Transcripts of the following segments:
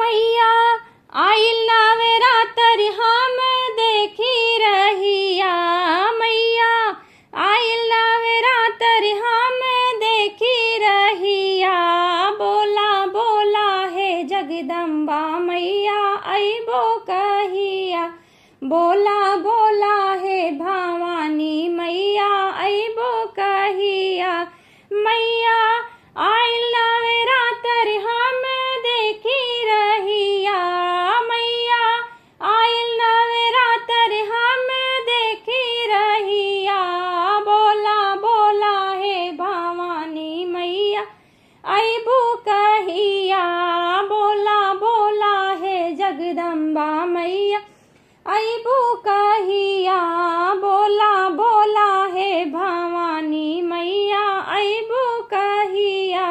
मैया आइल नवरातर हम देखी रहिया। मैया आइल नवरातर हम देखी रहिया। बोला बोला हे जगदम्बा मैया अइबो कहिया। बोला बोला हे भवानी मैया अइबो कहिया। मैया आइल नवरातर हम देखी रहिया। मैया आइल नवरातर हम देखी रहिया। बोला बोला हे भवानी मैया अइबो कहिया। बोला बोला हे जगदम्बा मैया अइबो कहिया। बोला बोला हे भवानी मैया अइबो कहिया।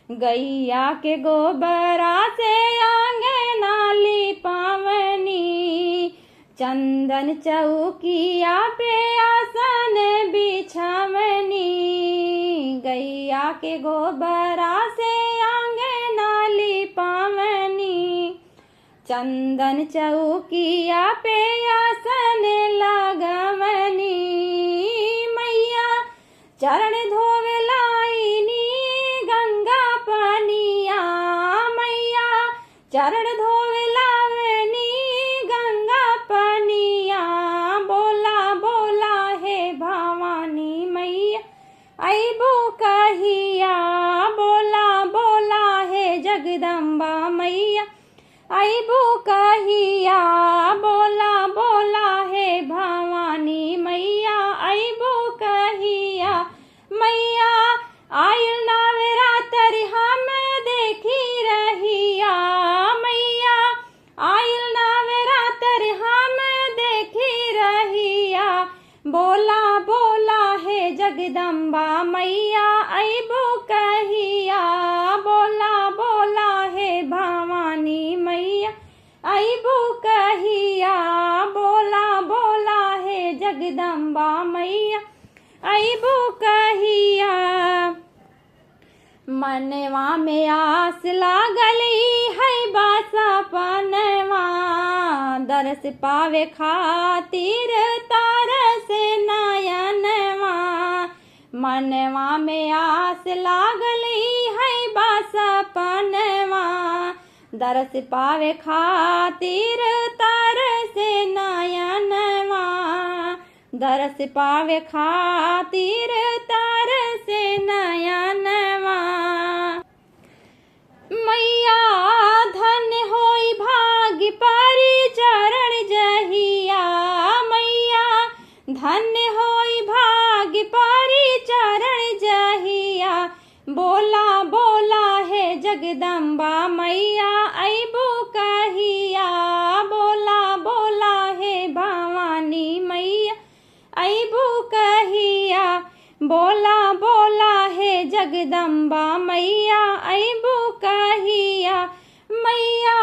गैया के गोबरा से आंगना लिपावनी। चंदन चौकिया पे आसन बिछावनी। गैया के गोबरा से आंगना लिपावनी। चंदन चौकिया पे आसन लगवनी। मैया चरण धोवे लाइनी गंगा पनिया। मैया चरण धोवे लावनी गंगा पनिया। बोला बोला हे भवानी मैया अइबो कहिया। बोला बोला हे जगदम्बा मैया अइबो कहिया। बोला बोला हे भवानी मैया अइबो कहिया। मैया आइल नवरातर हम देखी रहिया। मैया आइल नवरातर हम देखी रहिया। बोला बोला हे जगदम्बा मैया अइबो कहिया। बोला बोला हे भवानी मैया अइबो कहिया। बोला बोला हे जगदम्बा मैया अइबो कहिया। मनवा में आस लागली है सपनवा। दरस पावे खातिर तारस नयनवा। मनवा में आस लागली है सपनवा। दरस पावे खातिर तारस नयनवा। दरस पावे खातिर तारस नयनवा। मैया धन्य होई भाग्य परी चरण जहिया। मैया धन्य होई भाग्य परी चरण जहिया। बोला बोला हे जगदम्बा मैया अइबो कहिया। बोला बोला हे भवानी मैया अइबो कहिया। बोला बोला हे जगदम्बा मैया अइबो कहिया। मैया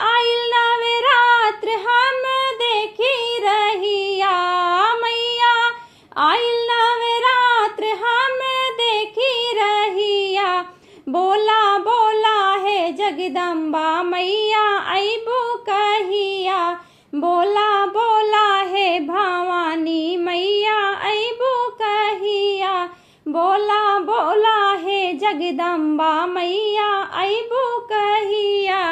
आइल नवरात्र हम देखी रहिया। मैया आइल नवरात्र हम देखी रहिया। बोला बोला हे जगदम्बा मैया अइबो कहिया। बोला बोला हे भवानी मैया अइबो कहिया। बोला बोला हे जगदम्बा मैया अइबो कहिया।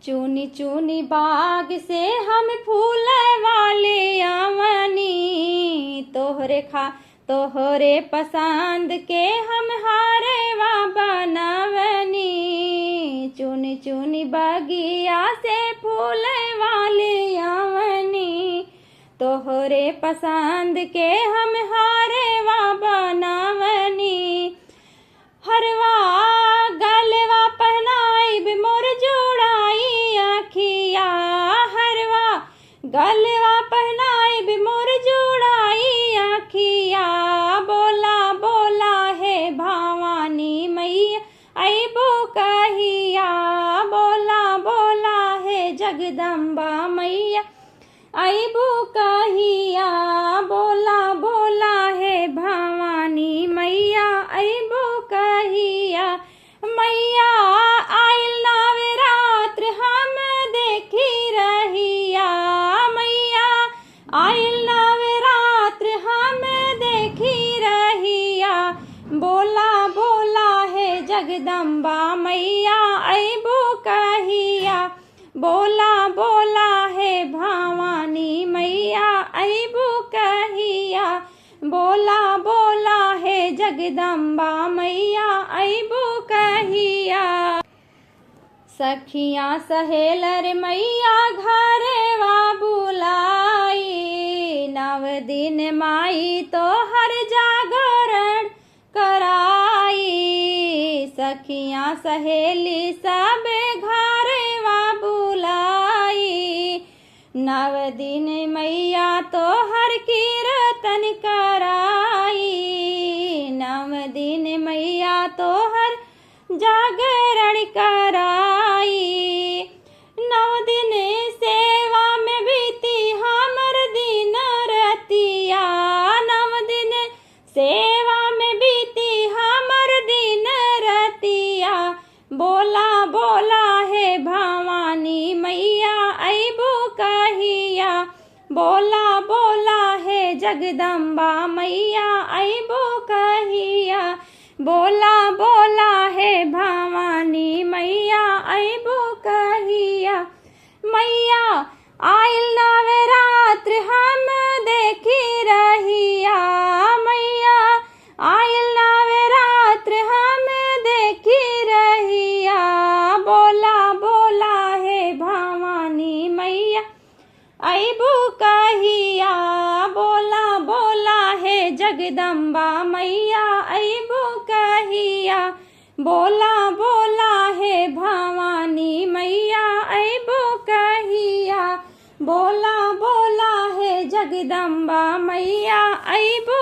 चुनी चुनी बाग से हम फूल वाले आवनी। तोहरे पसंद के हम हारवा बनवनी। चुनी चुनी बगिया से फूल वाले आवनी। तोहरे पसंद के हम हारवा बनवनी। हरवा गलवा पहनाइब मोर जोड़ाई अखिया। हरवा गलवा पहनाइब मोर जोड़ाई अखिया। बोला बोला हे भवानी मैया अइबो कहिया। बोला बोला हे जगदम्बा मैया अइबो कहिया। बोला बोला हे भवानी मैया अइबो कहिया। मैया आइल जगदम्बा मैया अबो कहिया। बोला बोला है भवानी मैया अबो कहिया। बोला बोला है जगदम्बा मैया अबो कहिया। सखियाँ सहेलर मैया घरवा बुलाई। नव दिन माई तो हर जागरण कराई। सखियाँ सहेली सब घरवा बुलाई। नव दिन मैया तो हर कीर्तन कराई। नव दिन मैया तो हर जागरण कराई। नव दिन सेवा में बीती हमर दिन रतिया। नव दिन सेवा में बीती हमर दिन रतिया। बोला बोला है भवानी मैया अबो कहिया। बोला बोला है जगदम्बा मैया अबो कहिया। बोला बोला है भवानी मैया अबो कहिया। मैया आइल नवरात्र हम देखी रहिया। मैया आइल नवरात्र हम देखी रहिया। बोला बोला है भवानी मैया अबो कहिया। बोला बोला है जगदम्बा मैया अबो कहिया। बोला बोला है भवानी मैया अबो कहिया। बोला बोला है जगदम्बा मैया अबो